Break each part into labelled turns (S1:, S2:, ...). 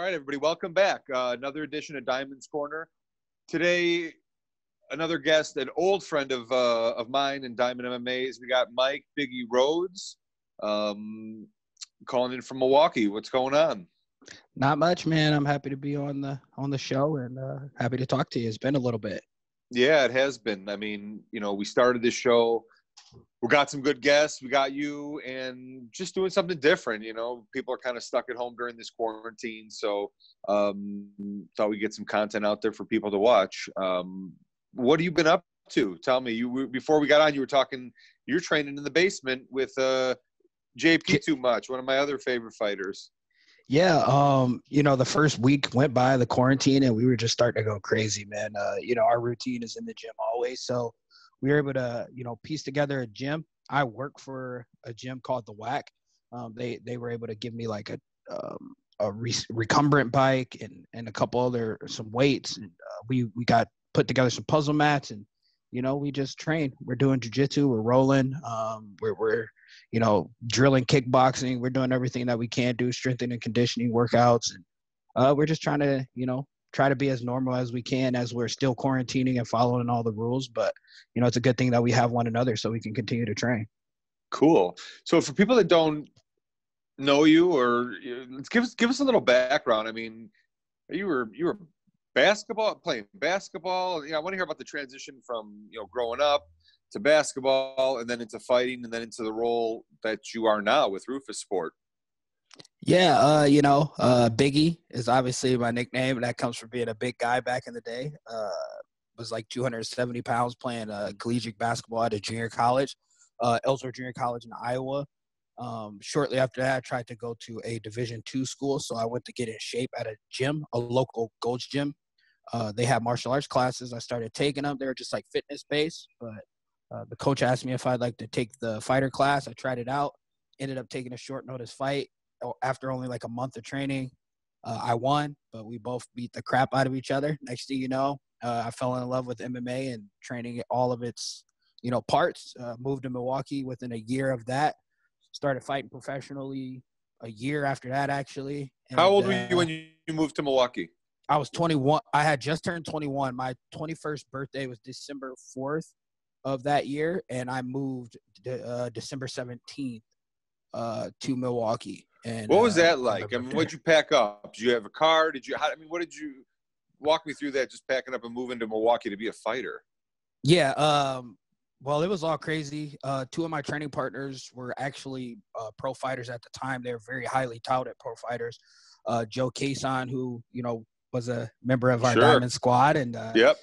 S1: right, everybody, welcome back. Another edition of Diamond's Corner. Today, another guest, an old friend of mine in Diamond MMA's. We got Mike Biggie Rhodes, calling in from Milwaukee. What's going on?
S2: Not much, man. I'm happy to be on the show and happy to talk to you. It's been a little bit.
S1: Yeah, it has been. I mean, we started this show. We got some good guests. We got you, and just doing something different. People are kind of stuck at home during this quarantine, so thought we'd get some content out there for people to watch. What have you been up to? Tell me. Before we got on, you were talking. You're training in the basement with JP Too Much, one of my other favorite fighters.
S2: Yeah, the first week went by the quarantine, and we were just starting to go crazy, man. Our routine is in the gym always, so we were able to, piece together a gym. I work for a gym called The Whack. They were able to give me like a recumbent bike and a couple other some weights, and we got put together some puzzle mats, and we just train. We're doing jiu-jitsu, we're rolling, we're drilling kickboxing. We're doing everything that we can do, strengthening and conditioning workouts, and we're just trying to try to be as normal as we can as we're still quarantining and following all the rules. But it's a good thing that we have one another so we can continue to train.
S1: Cool. So for people that don't know you, or give us a little background. I mean, you were playing basketball. I want to hear about the transition from growing up to basketball, and then into fighting, and then into the role that you are now with Rufus Sport.
S2: Yeah, Biggie is obviously my nickname, and that comes from being a big guy back in the day. Was like 270 pounds playing collegiate basketball at a junior college, Ellsworth Junior College in Iowa. Shortly after that, I tried to go to a Division II school, so I went to get in shape at a gym, a local Gold's Gym. They had martial arts classes. I started taking them. They were just like fitness-based, but the coach asked me if I'd like to take the fighter class. I tried it out, ended up taking a short notice fight. After only like a month of training, I won, but we both beat the crap out of each other. Next thing you know, I fell in love with MMA and training all of its, parts. Moved to Milwaukee within a year of that. Started fighting professionally a year after that, actually. And,
S1: how old were you when you moved to Milwaukee?
S2: I was 21. I had just turned 21. My 21st birthday was December 4th of that year, and I moved December 17th to Milwaukee. And
S1: what was that like? I mean, what'd you pack up? Did you have a car? What did you walk me through that, just packing up and moving to Milwaukee to be a fighter?
S2: Yeah. Well, it was all crazy. Two of my training partners were actually pro fighters at the time. They were very highly touted pro fighters. Joe Cason, who, was a member of our Diamond squad, and
S1: yep.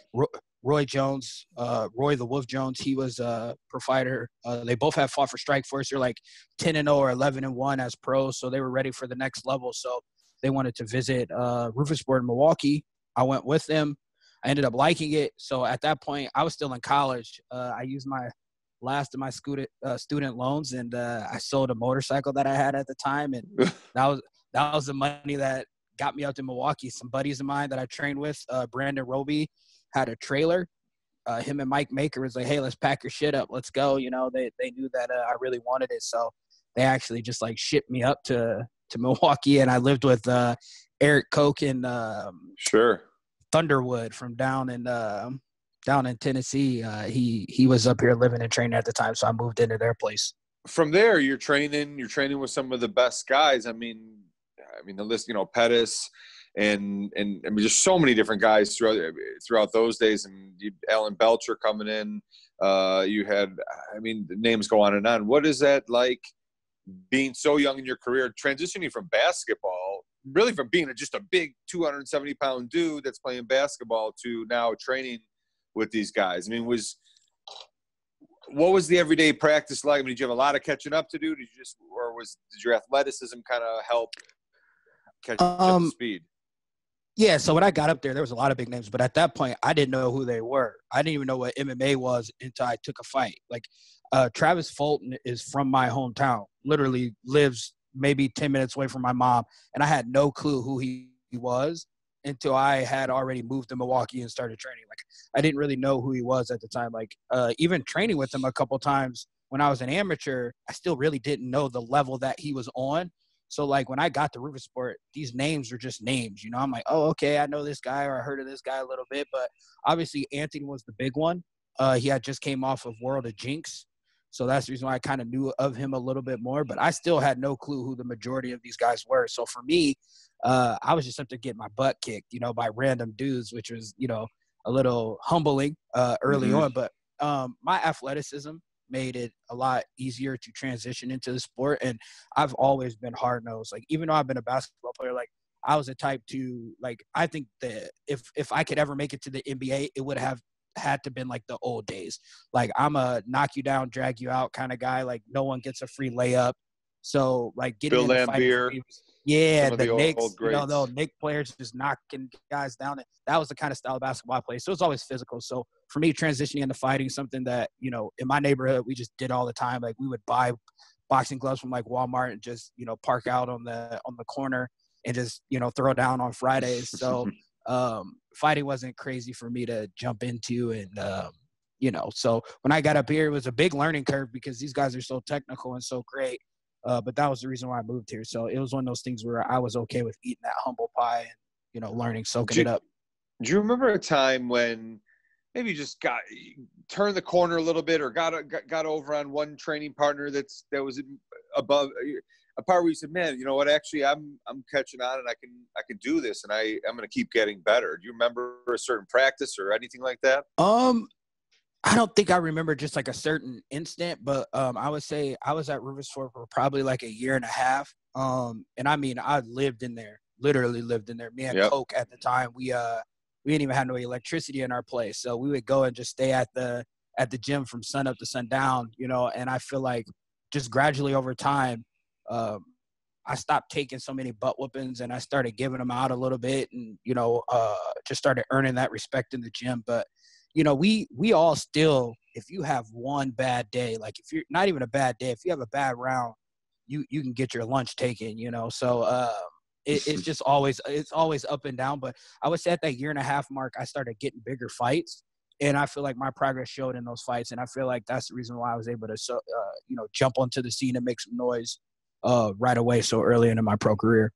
S2: Roy Jones, Roy the Wolf Jones, he was a pro fighter. They both had fought for Strikeforce. They're like 10-0 or 11-1 as pros, so they were ready for the next level. So they wanted to visit Rufus Sport in Milwaukee. I went with them. I ended up liking it. So at that point, I was still in college. I used my last of my student loans, and I sold a motorcycle that I had at the time, and that was the money that got me out to Milwaukee. Some buddies of mine that I trained with, Brandon Roby, had a trailer. Him and Mike Maker was like, hey, let's pack your shit up. Let's go. They knew that I really wanted it. So they actually just like shipped me up to Milwaukee, and I lived with Eric Koch and Thunderwood from down in Tennessee. He was up here living and training at the time, so I moved into their place.
S1: From there, you're training with some of the best guys. I mean the list, Pettis, and I mean, just so many different guys throughout those days. And Alan Belcher coming in. You had, the names go on and on. What is that like, being so young in your career, transitioning from basketball, really from being just a big 270-pound dude that's playing basketball to now training with these guys? I mean, what was the everyday practice like? I mean, did you have a lot of catching up to do? Did your athleticism kind of help catch up to speed?
S2: Yeah, so when I got up there was a lot of big names, but at that point, I didn't know who they were. I didn't even know what MMA was until I took a fight. Like, Travis Fulton is from my hometown, literally lives maybe 10 minutes away from my mom, and I had no clue who he was until I had already moved to Milwaukee and started training. Like, I didn't really know who he was at the time. Like, even training with him a couple times when I was an amateur, I still really didn't know the level that he was on. So like when I got to Riversport, these names were just names, you know. I'm like, oh, okay, I know this guy, or I heard of this guy a little bit, but obviously Anthony was the big one. He had just came off of World of Jinx. So that's the reason why I kind of knew of him a little bit more, but I still had no clue who the majority of these guys were. So for me, I was just up to get my butt kicked, you know, by random dudes, which was, you know, a little humbling early on. But my athleticism made it a lot easier to transition into the sport. And I've always been hard nosed. Like, even though I've been a basketball player, like I was a type to, like, I think that if I could ever make it to the NBA, it would have had to been like the old days. Like, I'm a knock you down, drag you out kind of guy. Like, no one gets a free layup. So like getting
S1: Bill
S2: into fighting for
S1: Lambier,
S2: me was, yeah,
S1: some of
S2: the
S1: the
S2: Knicks,
S1: old
S2: you know, the
S1: greats.
S2: Knicks players just knocking guys down. That was the kind of style of basketball I played. So it's always physical. So for me, transitioning into fighting, something that, you know, in my neighborhood, we just did all the time. Like, we would buy boxing gloves from like Walmart and just, you know, park out on the corner and just, you know, throw down on Fridays. So fighting wasn't crazy for me to jump into. And, you know, so when I got up here, it was a big learning curve because these guys are so technical and so great. But that was the reason why I moved here. So it was one of those things where I was okay with eating that humble pie and, you know, learning, soaking it up.
S1: Do you remember a time when maybe you just turned the corner a little bit, or got over on one training partner that was above a part where you said, man, you know what, actually I'm catching on and I can do this, and I'm going to keep getting better. Do you remember a certain practice or anything like that?
S2: I don't think I remember just like a certain instant, but I would say I was at Riversport for probably like a year and a half. And I mean, I lived in there, literally lived in there. Me and Coke at the time, we didn't even have no electricity in our place, so we would go and just stay at the gym from sun up to sundown, you know. And I feel like just gradually over time, I stopped taking so many butt whoopings and I started giving them out a little bit, and, you know, just started earning that respect in the gym. But you know, we all still, if you have one bad day, like if you're not even a bad day, if you have a bad round, you can get your lunch taken, you know. So it's just always up and down. But I would say at that year and a half mark, I started getting bigger fights, and I feel like my progress showed in those fights. And I feel like that's the reason why I was able to, you know, jump onto the scene and make some noise right away so early into my pro career.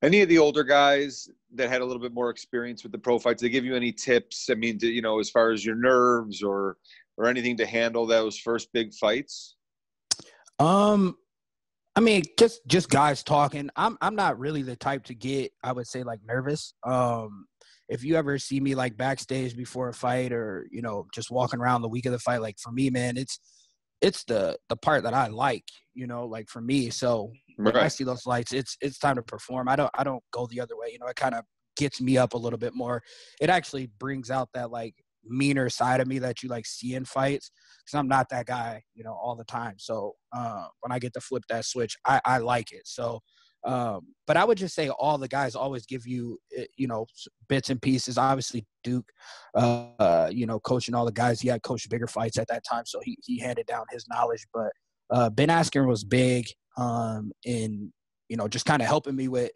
S1: Any of the older guys that had a little bit more experience with the pro fights, they give you any tips? I mean, you know, as far as your nerves or anything to handle those first big fights?
S2: I mean, just guys talking. I'm not really the type to get, I would say, like, nervous. If you ever see me like backstage before a fight, or, you know, just walking around the week of the fight, like, for me, man, it's the part that I like, you know, like, for me. So when I see those lights, it's time to perform. I don't go the other way. You know, it kind of gets me up a little bit more. It actually brings out that, like, meaner side of me that you, like, see in fights, because I'm not that guy, you know, all the time. So when I get to flip that switch, I like it. So but I would just say all the guys always give you, you know, bits and pieces. Obviously Duke, you know, coaching all the guys, he had coached bigger fights at that time, so he handed down his knowledge. But Ben Askren was big in, you know, just kind of helping me with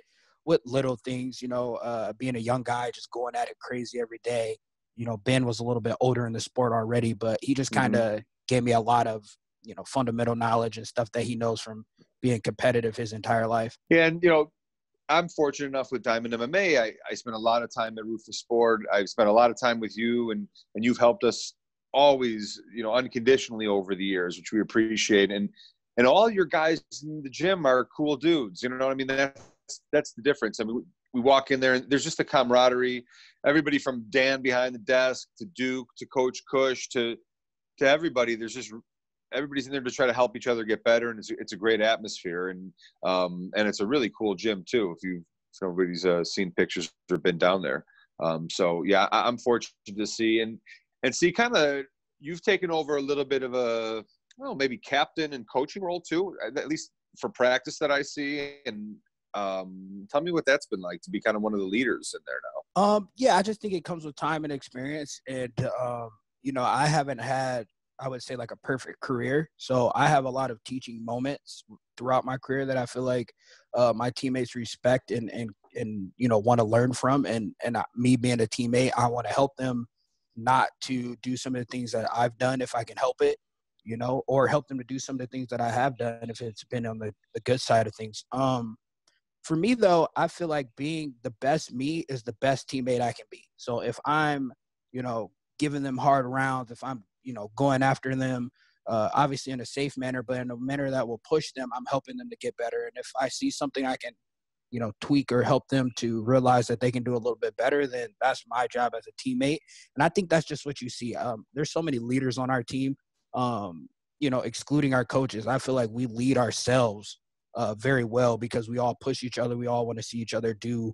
S2: little things, you know, being a young guy, just going at it crazy every day. You know, Ben was a little bit older in the sport already, but he just kind of gave me a lot of, you know, fundamental knowledge and stuff that he knows from being competitive his entire life.
S1: Yeah, and, you know, I'm fortunate enough with Diamond MMA. I spent a lot of time at Ruthless Sport. I've spent a lot of time with you, and you've helped us always, you know, unconditionally over the years, which we appreciate. And all your guys in the gym are cool dudes. You know what I mean? That's the difference. I mean, we walk in there and there's just a camaraderie. Everybody from Dan behind the desk to Duke to Coach Cush to everybody. Everybody's in there to try to help each other get better, and it's a great atmosphere, and it's a really cool gym too. If nobody's seen pictures or been down there, so yeah, I'm fortunate to see and see kind of you've taken over a little bit of a, well, maybe captain and coaching role too, at least for practice that I see. And tell me what that's been like to be kind of one of the leaders in there now.
S2: Yeah, I just think it comes with time and experience, and you know, I haven't had, I would say, like, a perfect career. So I have a lot of teaching moments throughout my career that I feel like my teammates respect and you know, want to learn from. And me being a teammate, I want to help them not to do some of the things that I've done if I can help it. you know, or help them to do some of the things that I have done if it's been on the good side of things. For me, though, I feel like being the best me is the best teammate I can be. So if I'm, you know, giving them hard rounds, if I'm, you know, going after them, obviously in a safe manner, but in a manner that will push them, I'm helping them to get better. And if I see something I can, you know, tweak or help them to realize that they can do a little bit better, then that's my job as a teammate. And I think that's just what you see. There's so many leaders on our team, you know, excluding our coaches. I feel like we lead ourselves very well because we all push each other. We all want to see each other do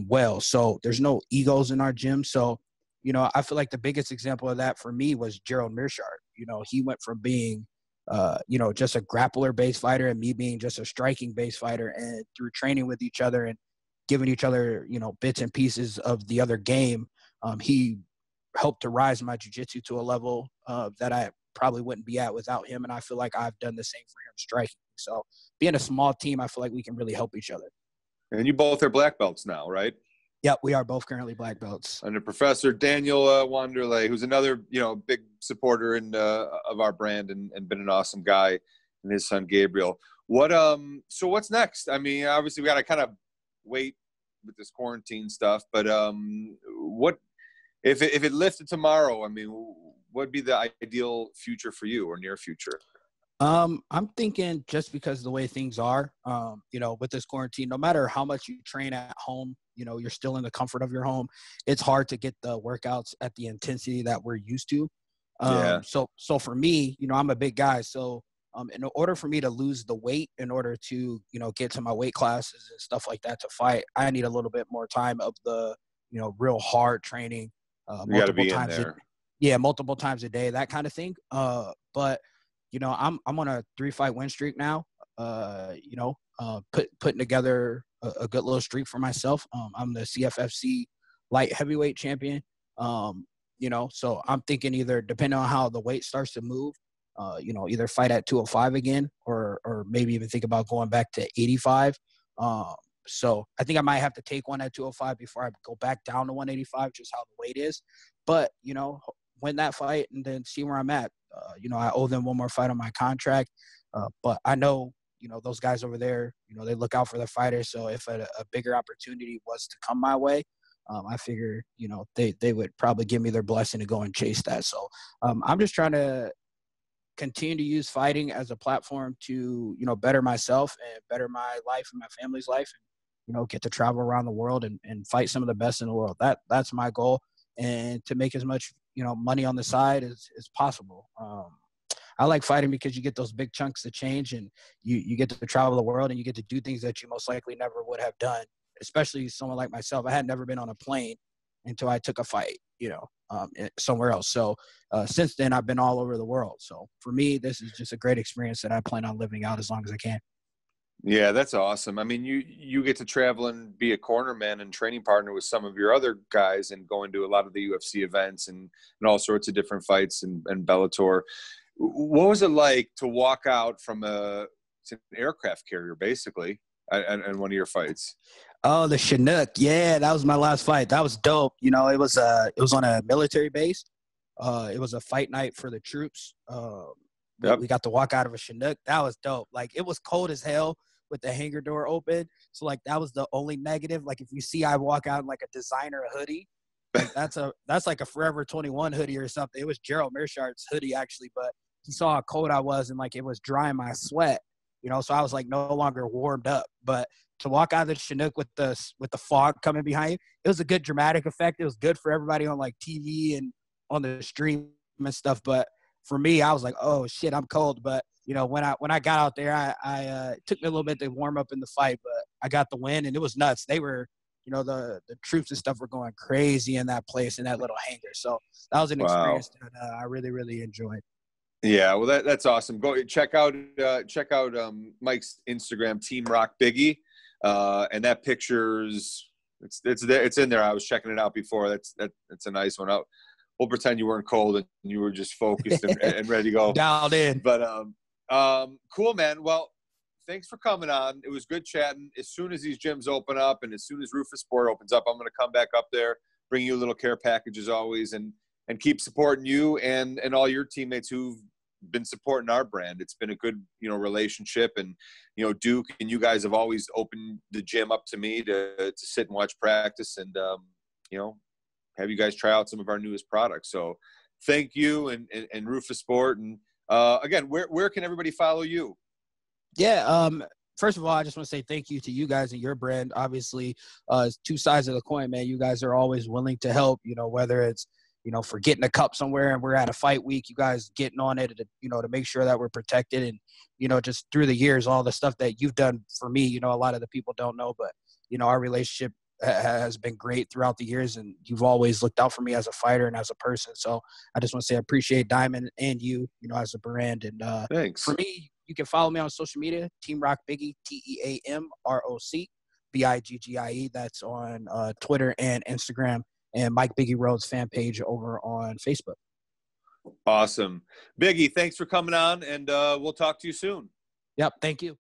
S2: well. So there's no egos in our gym. So, you know, I feel like the biggest example of that for me was Gerald Mearshart. You know, he went from being, you know, just a grappler-based fighter and me being just a striking-based fighter. And through training with each other and giving each other, you know, bits and pieces of the other game, he helped to rise my jiu-jitsu to a level that I probably wouldn't be at without him. And I feel like I've done the same for him striking. So being a small team, I feel like we can really help each other.
S1: And you both are black belts now, right?
S2: Yep, we are both currently black belts.
S1: Under Professor Daniel Wanderlei, who's another, you know, big supporter of our brand and been an awesome guy, and his son Gabriel. So what's next? I mean, obviously we got to kind of wait with this quarantine stuff, but what if it lifted tomorrow? I mean, what would be the ideal future for you or near future?
S2: I'm thinking just because of the way things are, you know, with this quarantine, no matter how much you train at home, you know, you're still in the comfort of your home. It's hard to get the workouts at the intensity that we're used to.
S1: Yeah.
S2: So for me, you know, I'm a big guy. So in order for me to lose the weight, in order to, you know, get to my weight classes and stuff like that to fight, I need a little bit more time of the, you know, real hard training, multiple times. Multiple times a day, that kind of thing. But you know, I'm on a 3-fight win streak now. You know, putting together a good little streak for myself. I'm the CFFC light heavyweight champion. You know, so I'm thinking either, depending on how the weight starts to move, you know, either fight at 205 again, or maybe even think about going back to 85. So I think I might have to take one at 205 before I go back down to 185, just how the weight is. But, you know, win that fight and then see where I'm at. You know, I owe them one more fight on my contract. But I know, you know, those guys over there, you know, they look out for their fighters. So if a bigger opportunity was to come my way, I figure, you know, they would probably give me their blessing to go and chase that. So I'm just trying to continue to use fighting as a platform to, you know, better myself and better my life and my family's life, and, you know, get to travel around the world and fight some of the best in the world. That's my goal, and to make as much, you know, money on the side as possible. I like fighting because you get those big chunks of change, and you get to travel the world, and you get to do things that you most likely never would have done, especially someone like myself. I had never been on a plane until I took a fight, you know, somewhere else. So since then, I've been all over the world. So for me, this is just a great experience that I plan on living out as long as I can.
S1: Yeah, that's awesome. I mean, you get to travel and be a cornerman and training partner with some of your other guys and going to a lot of the UFC events and all sorts of different fights and Bellator. What was it like to walk out from an aircraft carrier, basically, and one of your fights?
S2: Oh, the Chinook. Yeah, that was my last fight. That was dope. You know, it was on a military base. It was a fight night for the troops. We got to walk out of a Chinook. That was dope. Like, it was cold as hell with the hangar door open. So, like, that was the only negative. Like, if you see I walk out in, like, a designer hoodie, like, that's like a Forever 21 hoodie or something. It was Gerald Mearshart's hoodie, actually, but he saw how cold I was, and, like, it was drying my sweat, you know, so I was, like, no longer warmed up. But to walk out of the Chinook with the fog coming behind you, it was a good dramatic effect. It was good for everybody on, like, TV and on the stream and stuff. But for me, I was like, oh shit, I'm cold. But, you know, when I got out there, I it took me a little bit to warm up in the fight, but I got the win, and it was nuts. They were, you know, the troops and stuff were going crazy in that place, in that little hangar. So that was an experience that I really, really enjoyed.
S1: Yeah, well, that's awesome. Go check out Mike's Instagram, Team Rock Biggie, and that picture's it's in there. I was checking it out before. That's a nice one. We'll pretend you weren't cold and you were just focused and ready to go.
S2: Dialed in.
S1: But cool, man. Well, thanks for coming on. It was good chatting. As soon as these gyms open up and as soon as Rufus Sport opens up, I'm going to come back up there, bring you a little care package as always, and keep supporting you and all your teammates who've been supporting our brand. It's been a good, relationship. And, Duke and you guys have always opened the gym up to me to sit and watch practice and, have you guys try out some of our newest products. So thank you and Rufus Sport. And again, where can everybody follow you?
S2: Yeah. First of all, I just want to say thank you to you guys and your brand. Obviously, it's two sides of the coin, man. You guys are always willing to help, whether it's, for getting a cup somewhere and we're at a fight week, you guys getting on it, to make sure that we're protected. And, just through the years, all the stuff that you've done for me, a lot of the people don't know, but, our relationship has been great throughout the years, and you've always looked out for me as a fighter and as a person. So I just want to say I appreciate Diamond and you, as a brand. And
S1: thanks.
S2: For me, you can follow me on social media, Team Rock Biggie, TeamRock Biggie. That's on Twitter and Instagram, and Mike Biggie Rhodes fan page over on Facebook.
S1: Awesome. Biggie, thanks for coming on, and we'll talk to you soon.
S2: Yep. Thank you.